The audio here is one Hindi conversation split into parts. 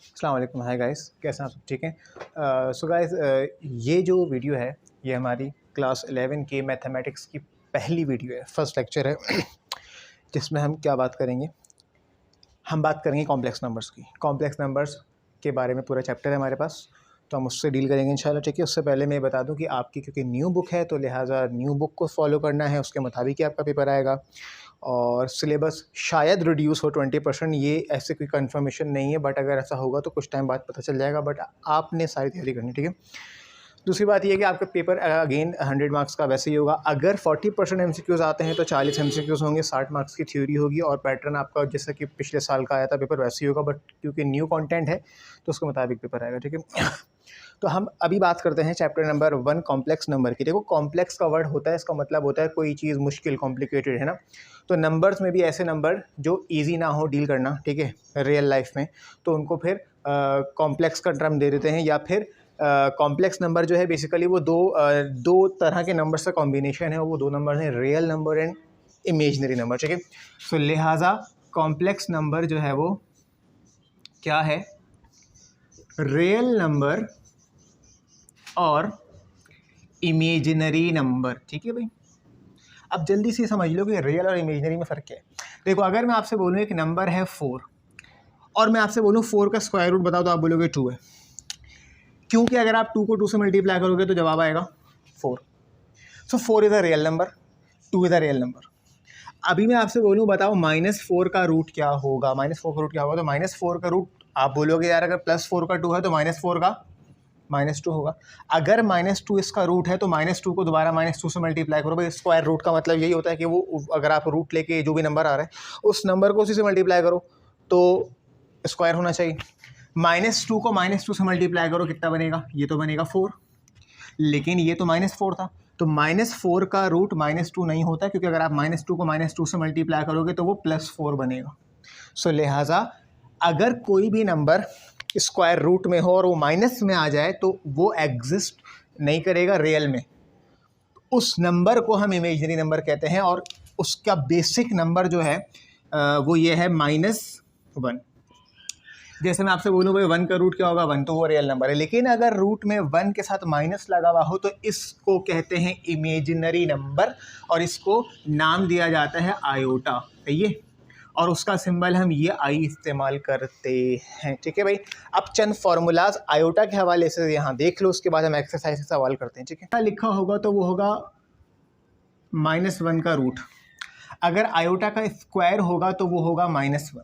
अस्सलाम वालेकुम, हाय गाइस, कैसे हैं आप सब? ठीक हैं। सो गाइस, ये जो वीडियो है ये हमारी क्लास 11 के मैथमेटिक्स की पहली वीडियो है, फर्स्ट लेक्चर है जिसमें हम क्या बात करेंगे, हम बात करेंगे कॉम्प्लेक्स नंबर्स की। कॉम्प्लेक्स नंबर्स के बारे में पूरा चैप्टर है हमारे पास, तो हम उससे डील करेंगे इंशाल्लाह। ठीक है, उससे पहले मैं बता दूं कि आपकी क्योंकि न्यू बुक है तो लिहाजा न्यू बुक को फॉलो करना है, उसके मुताबिक ही आपका पेपर आएगा। और सिलेबस शायद रिड्यूस हो 20%, ये ऐसे कोई कंफर्मेशन नहीं है, बट अगर ऐसा होगा तो कुछ टाइम बाद पता चल जाएगा। बट आपने सारी तैयारी करनी, ठीक है। दूसरी बात ये है कि आपका पेपर अगेन 100 मार्क्स का वैसे ही होगा। अगर 40% MCQs आते हैं तो 40 MCQs होंगे, 60 मार्क्स की थ्योरी होगी, और पैटर्न आपका जैसा कि पिछले साल का आया था पेपर वैसे ही होगा, बट क्योंकि न्यू कंटेंट है तो उसके मुताबिक पेपर आएगा, ठीक है। तो हम अभी बात करते हैं चैप्टर नंबर 1 कॉम्प्लेक्स नंबर की। देखो, कॉम्प्लेक्स का वर्ड होता है, इसका मतलब होता है कोई चीज़ मुश्किल, कॉम्प्लिकेटेड, है ना। तो नंबर्स में भी ऐसे नंबर जो ईजी ना हो डील करना, ठीक है, रियल लाइफ में, तो उनको फिर कॉम्प्लेक्स का टर्म दे देते हैं। या फिर कॉम्प्लेक्स नंबर जो है बेसिकली वो दो तरह के नंबर्स का कॉम्बिनेशन है, वो दो नंबर हैं, real number and imaginary number, ठीक है। सो लिहाजा कॉम्प्लेक्स नंबर जो है वो क्या है, रियल नंबर और इमेजिनरी नंबर, ठीक है भाई। अब जल्दी से समझ लो कि रियल और इमेजिनरी में फ़र्क क्या है। देखो, अगर मैं आपसे बोलूँ एक नंबर है 4 और मैं आपसे बोलूँ 4 का स्क्वायर रूट बताओ, तो आप बोलोगे 2 है, क्योंकि अगर आप 2 को 2 से मल्टीप्लाई करोगे तो जवाब आएगा 4। सो 4 is a real number, 2 is a real number. अभी मैं आपसे बोलूँ बताओ -4 का रूट क्या होगा, -4 का रूट क्या होगा, तो -4 का रूट आप बोलोगे यार अगर +4 का 2 है तो -4 का -2 होगा। अगर -2 इसका रूट है तो -2 को दोबारा -2 से मल्टीप्लाई करो भाई। स्क्वायर रूट का मतलब यही होता है कि वो अगर आप रूट लेके जो भी नंबर आ रहा है उस नंबर को उसी से मल्टीप्लाई करो तो स्क्वायर होना चाहिए। -2 को -2 से मल्टीप्लाई करो, कितना बनेगा, ये तो बनेगा 4, लेकिन ये तो -4 था, तो -4 का रूट -2 नहीं होता, क्योंकि अगर आप -2 को -2 से मल्टीप्लाई करोगे तो वो +4 बनेगा। सो लिहाजा अगर कोई भी नंबर स्क्वायर रूट में हो और वो माइनस में आ जाए तो वो एग्जिस्ट नहीं करेगा रियल में, उस नंबर को हम इमेजिनरी नंबर कहते हैं। और उसका बेसिक नंबर जो है वो ये है -1। जैसे मैं आपसे बोलूँ भाई 1 का रूट क्या होगा, 1, तो वो रियल नंबर है, लेकिन अगर रूट में 1 के साथ माइनस लगा हुआ हो तो इसको कहते हैं इमेजिनरी नंबर, और इसको नाम दिया जाता है आयोटा, सही है, और उसका सिंबल हम ये आई इस्तेमाल करते हैं, ठीक है भाई। अब चंद फार्मूलाज आयोटा के हवाले से यहाँ देख लो, उसके बाद हम एक्सरसाइज से सवाल करते हैं, ठीक है। लिखा होगा तो वो होगा -1 का रूट, अगर आयोटा का स्क्वायर होगा तो वो होगा -1।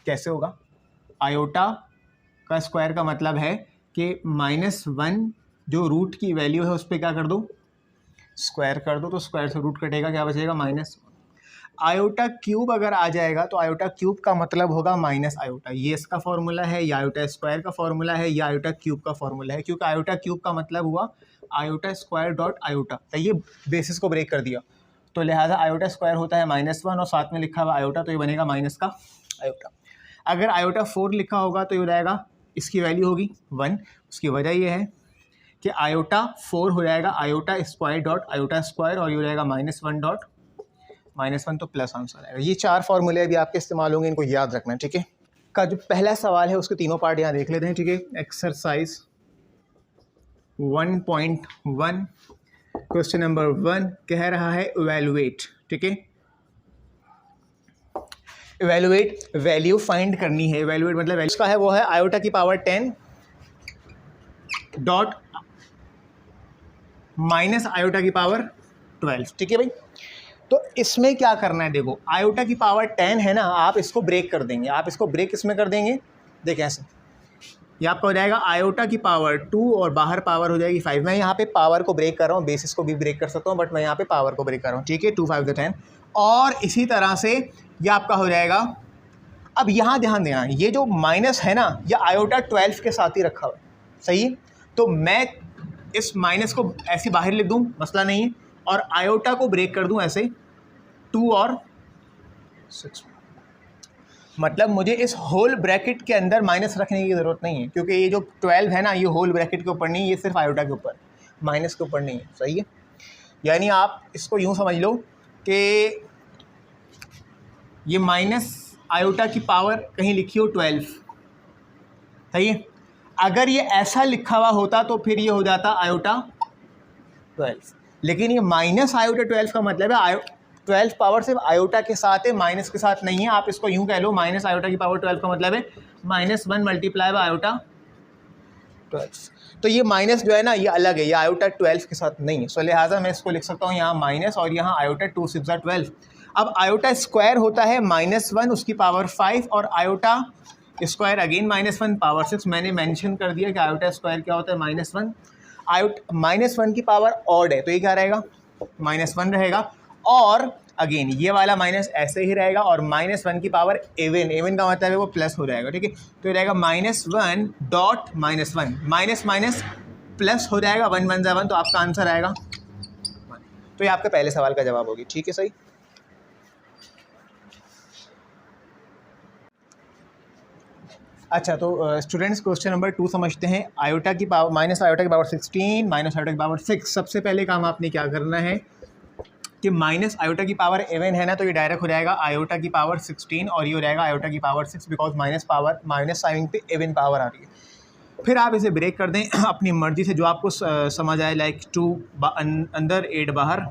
कैसे होगा, आयोटा का स्क्वायर का मतलब है कि -1 जो रूट की वैल्यू है उस पर क्या कर दो, स्क्वायर कर दो, तो स्क्वायर से रूट कटेगा, क्या बचेगा, -1। आयोटा क्यूब अगर आ जाएगा तो आयोटा क्यूब का मतलब होगा माइनस आयोटा, ये इसका फॉर्मूला है, या आयोटा स्क्वायर का फॉर्मूला है, या आयोटा क्यूब का फॉर्मूला है, क्योंकि आयोटा क्यूब का मतलब हुआ आयोटा स्क्वायर डॉट आयोटा, तो ये बेसिस को ब्रेक कर दिया, तो लिहाजा आयोटा स्क्वायर होता है -1 और साथ में लिखा हुआ आयोटा, तो ये बनेगा माइनस का आयोटा। अगर आयोटा 4 लिखा होगा तो ये हो जाएगा, इसकी वैल्यू होगी 1, उसकी वजह ये है कि आयोटा 4 हो जाएगा iota square dot iota square, और ये हो जाएगा -1 डॉट -1, तो प्लस आंसर आएगा। ये 4 फॉर्मूले अभी आपके इस्तेमाल होंगे, इनको याद रखना है, ठीक है। का जो पहला सवाल है उसके तीनों पार्ट यहाँ देख लेते हैं, ठीक है। एक्सरसाइज 1.1 क्वेश्चन नंबर 1 कह रहा है इवैल्यूएट, ठीक है, इवैल्यूएट वैल्यू फाइंड करनी है। इवैल्यूएट मतलब वैल्यू का है वो है आयोटा की पावर 10 डॉट माइनस आयोटा की पावर 12, ठीक है भाई। तो इसमें क्या करना है, देखो आयोटा की पावर 10 है ना, आप इसको ब्रेक कर देंगे, आप इसको ब्रेक इसमें कर देंगे, देखें ऐसे, ये आपका हो जाएगा आयोटा की पावर 2 और बाहर पावर हो जाएगी 5। मैं यहाँ पे पावर को ब्रेक कर रहा हूँ, बेसिस को भी ब्रेक कर सकता हूँ, बट मैं यहाँ पे पावर को ब्रेक कर रहा हूँ, ठीक है, 2 5 10। और इसी तरह से ये आपका हो जाएगा। अब यहाँ ध्यान देना, ये जो माइनस है ना, ये आयोटा 12 के साथ ही रखा हुआ, सही है, तो मैं इस माइनस को ऐसे बाहर लिख दूँ, मसला नहीं है, और आयोटा को ब्रेक कर दूँ ऐसे 2 और 6, मतलब मुझे इस होल ब्रैकेट के अंदर माइनस रखने की ज़रूरत नहीं है, क्योंकि ये जो 12 है ना, ये होल ब्रैकेट के ऊपर नहीं, ये सिर्फ आयोटा के ऊपर। माइनस के ऊपर नहीं है, सही है। यानी आप इसको यूँ समझ लो कि ये माइनस आयोटा की पावर कहीं लिखी हो 12, सही है। अगर ये ऐसा लिखा हुआ होता तो फिर ये हो जाता आयोटा 12, लेकिन ये माइनस आयोटा 12 का मतलब है 12 पावर सिर्फ आयोटा के साथ है, माइनस के साथ नहीं है। आप इसको यूं कह लो, माइनस आयोटा की पावर 12 का मतलब है -1 मल्टीप्लाई बाय आयोटा 12। तो ये माइनस जो है ना ये अलग है, ये आयोटा 12 के साथ नहीं है। सो लिहाजा मैं इसको लिख सकता हूँ यहाँ माइनस और यहाँ आयोटा 2 6 12। अब आयोटा स्क्वायर होता है -1 उसकी पावर 5 और आयोटा स्क्वायर अगेन -1 पावर 6। मैंने मेंशन कर दिया कि आयोटा स्क्वायर क्या होता है -1। -1 की पावर ऑड है तो ये क्या रहेगा -1 रहेगा, और अगेन ये वाला माइनस ऐसे ही रहेगा, और -1 की पावर एवन का मतलब है वो प्लस हो जाएगा, ठीक है। तो ये रहेगा -1 डॉट -1 माइनस माइनस प्लस हो जाएगा, 1 1 1, तो आपका आंसर आएगा 1। तो ये आपके पहले सवाल का जवाब होगी, ठीक है सही। अच्छा, तो स्टूडेंट्स क्वेश्चन नंबर 2 समझते हैं। आयोटा की पावर माइनस आयोटा की पावर 16 माइनस आयोटा की पावर 6। सबसे पहले काम आपने क्या करना है कि माइनस आयोटा की पावर एवन है ना, तो ये डायरेक्ट हो जाएगा आयोटा की पावर 16 और ये हो जाएगा आयोटा की पावर 6, बिकॉज माइनस साइन पे एवन पावर आ रही है। फिर आप इसे ब्रेक कर दें अपनी मर्जी से, जो आपको समझ आए, लाइक 2 अंदर 8 बाहर,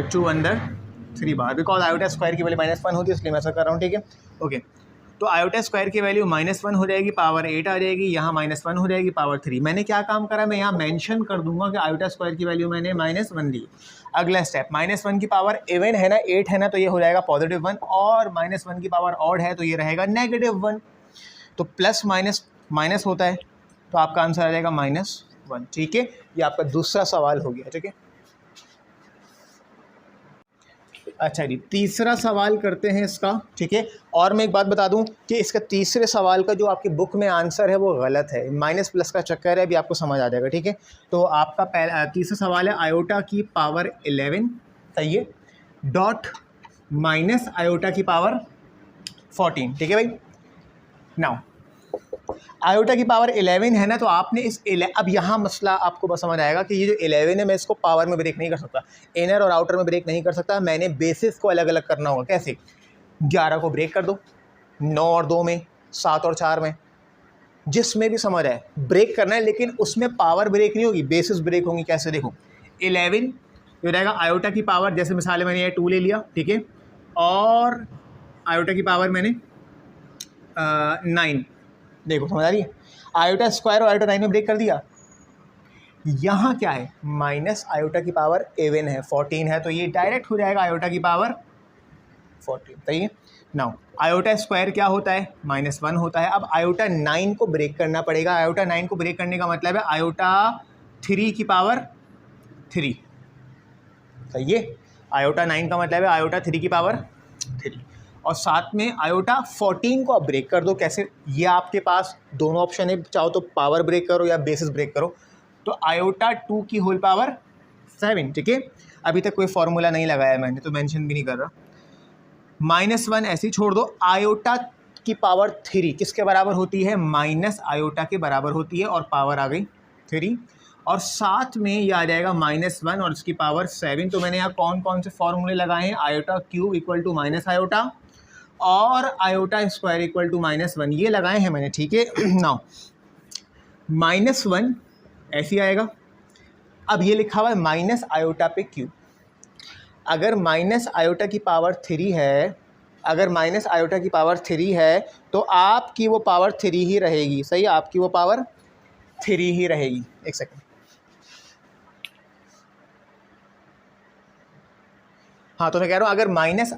2 अंदर 3 बाहर, बिकॉज आयोटा स्क्वायर की वैल्यू -1 होती है, इसलिए मैं ऐसा कर रहा हूँ, ठीक है। ओके, तो आयोटा स्क्वायर की वैल्यू -1 हो जाएगी, पावर 8 आ जाएगी, यहाँ -1 हो जाएगी, पावर 3। मैंने क्या काम करा, मैं यहाँ मेंशन कर दूंगा कि आयोटा स्क्वायर की वैल्यू मैंने -1 ली। अगला स्टेप, -1 की पावर एवन है ना, 8 है ना, तो ये हो जाएगा +1, और -1 की पावर ऑड है तो ये रहेगा -1। तो प्लस माइनस माइनस होता है, तो आपका आंसर आ जाएगा -1, ठीक है। ये आपका दूसरा सवाल हो गया, ठीक है। अच्छा जी, तीसरा सवाल करते हैं इसका, ठीक है। और मैं एक बात बता दूं कि इसका तीसरे सवाल का जो आपकी बुक में आंसर है वो गलत है, माइनस प्लस का चक्कर है, अभी आपको समझ आ जाएगा, ठीक है। तो आपका तीसरा सवाल है आयोटा की पावर 11, सही है, डॉट माइनस आयोटा की पावर 14, ठीक है भाई। नाउ आयोटा की पावर 11 है ना, तो आपने अब यहाँ मसला आपको बस समझ आएगा कि ये जो 11 है मैं इसको पावर में ब्रेक नहीं कर सकता, इनर और आउटर में ब्रेक नहीं कर सकता, मैंने बेसिस को अलग अलग करना होगा। कैसे? 11 को ब्रेक कर दो, 9 और 2 में, 7 और 4 में, जिसमें भी समझ आए ब्रेक करना है, लेकिन उसमें पावर ब्रेक नहीं होगी, बेसिस ब्रेक होंगी। कैसे? देखो 11 जो रहेगा आयोटा की पावर, जैसे मिसाल है मैंने ये 2 ले लिया, ठीक है, और आयोटा की पावर मैंने 9, देखो समझ आ रही है, आयोटा स्क्वायर और आयोटा 9 में ब्रेक कर दिया। यहाँ क्या है, माइनस आयोटा की पावर एवन है, 14 है, तो ये डायरेक्ट हो जाएगा आयोटा की पावर 14, सही है। नाउ आयोटा स्क्वायर क्या होता है, -1 होता है। अब आयोटा 9 को ब्रेक करना पड़ेगा। आयोटा 9 को ब्रेक करने का मतलब है आयोटा 3 की पावर 3, सही है। आयोटा 9 का मतलब है आयोटा 3 की पावर 3, और साथ में आयोटा 14 को आप ब्रेक कर दो। कैसे? ये आपके पास दोनों ऑप्शन है, चाहो तो पावर ब्रेक करो या बेसिस ब्रेक करो। तो आयोटा 2 की होल पावर 7, ठीक है। अभी तक कोई फॉर्मूला नहीं लगाया मैंने, तो मेंशन भी नहीं कर रहा। -1 ऐसे ही छोड़ दो। आयोटा की पावर 3 किसके बराबर होती है, माइनस आयोटा के बराबर होती है, और पावर आ गई 3, और साथ में ये आ जाएगा -1 और इसकी पावर 7। तो मैंने यहाँ कौन कौन से फॉर्मूले लगाए हैं, iota cube equal to minus iota और आयोटा स्क्वायर इक्वल टू -1, ये लगाए हैं मैंने, ठीक है। नाउ -1 ऐसे आएगा। अब ये लिखा हुआ है माइनस आयोटा पे क्यूब। अगर माइनस आयोटा की पावर 3 है, अगर माइनस आयोटा की पावर 3 है तो आपकी वो पावर 3 ही रहेगी, सही है, आपकी वो पावर 3 ही रहेगी। एक सेकंड, हाँ, तो मैं कह रहा हूँ अगर माइनस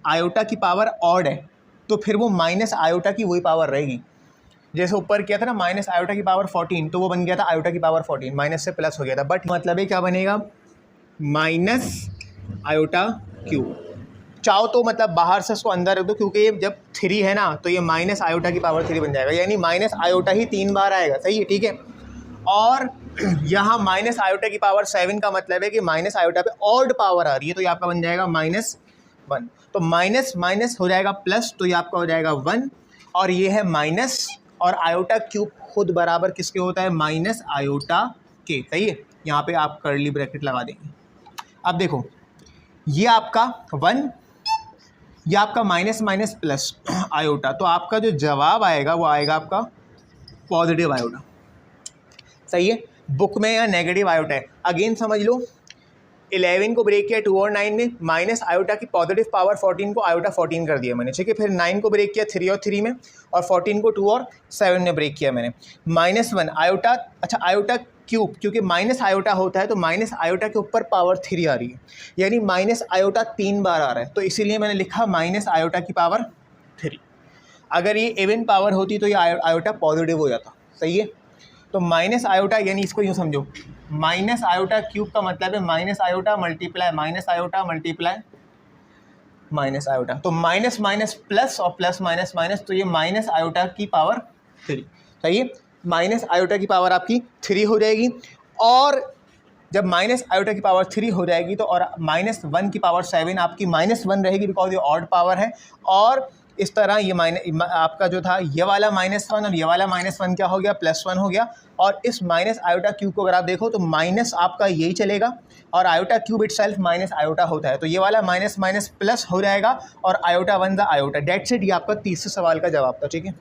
आयोटा की पावर ऑड है तो फिर वो माइनस आयोटा की वही पावर रहेगी। जैसे ऊपर किया था ना माइनस आयोटा की पावर 14, तो वो बन गया था आयोटा की पावर 14, माइनस से प्लस हो गया था। बट मतलब है क्या बनेगा, माइनस आयोटा क्यूब। चाहो तो मतलब बाहर से इसको अंदर रख दो, क्योंकि ये जब 3 है ना तो ये माइनस आयोटा की पावर 3 बन जाएगा, यानी माइनस आयोटा ही 3 बार आएगा, सही है, ठीक है। और यहाँ माइनस आयोटा की पावर 7 का मतलब है कि माइनस आयोटा पे ऑड पावर आ रही है, तो ये आपका बन जाएगा -1। तो माइनस माइनस हो जाएगा प्लस, तो ये आपका हो जाएगा 1, और ये है माइनस, और आयोटा क्यूब खुद बराबर किसके होता है, माइनस आयोटा के, सही है। यहाँ पे आप कर्ली ब्रैकेट लगा देंगे। अब देखो ये आपका 1, ये आपका माइनस माइनस प्लस आयोटा, तो आपका जो जवाब आएगा वो आएगा आपका पॉजिटिव आयोटा। सही है, बुक में या नेगेटिव आयोटा है। अगेन समझ लो 11 को ब्रेक किया 2 और 9 में, माइनस आयोटा की पॉजिटिव पावर 14 को आयोटा 14 कर दिया मैंने, ठीक है। फिर 9 को ब्रेक किया 3 और 3 में, और 14 को 2 और 7 में ब्रेक किया मैंने। -1 आयोटा, अच्छा आयोटा क्यूब, क्योंकि माइनस आयोटा होता है तो माइनस आयोटा के ऊपर पावर 3 आ रही है, यानी माइनस आयोटा 3 बार आ रहा है, तो इसीलिए मैंने लिखा माइनस आयोटा की पावर 3। अगर ये इवन पावर होती तो ये आयोटा पॉजिटिव हो जाता। सही है, तो माइनस आयोटा, यानी इसको यूँ समझो, माइनस आयोटा क्यूब का मतलब है minus iota multiply minus iota multiply minus iota, तो माइनस माइनस प्लस और प्लस माइनस माइनस, तो ये माइनस आयोटा की पावर 3। सही है, माइनस आयोटा की पावर आपकी 3 हो जाएगी, और जब माइनस आयोटा की पावर 3 हो जाएगी तो और -1 की पावर 7 आपकी -1 रहेगी, बिकॉज ये ऑड पावर है। और इस तरह ये आपका जो था ये वाला -1 और ये वाला -1 क्या हो गया, +1 हो गया। और इस माइनस आयोटा क्यूब को अगर आप देखो तो माइनस आपका यही चलेगा, और iota cube itself minus iota होता है, तो ये वाला माइनस माइनस प्लस हो जाएगा, और iota 1 the iota. That's it, ये आपका तीसरे सवाल का जवाब था। ठीक है।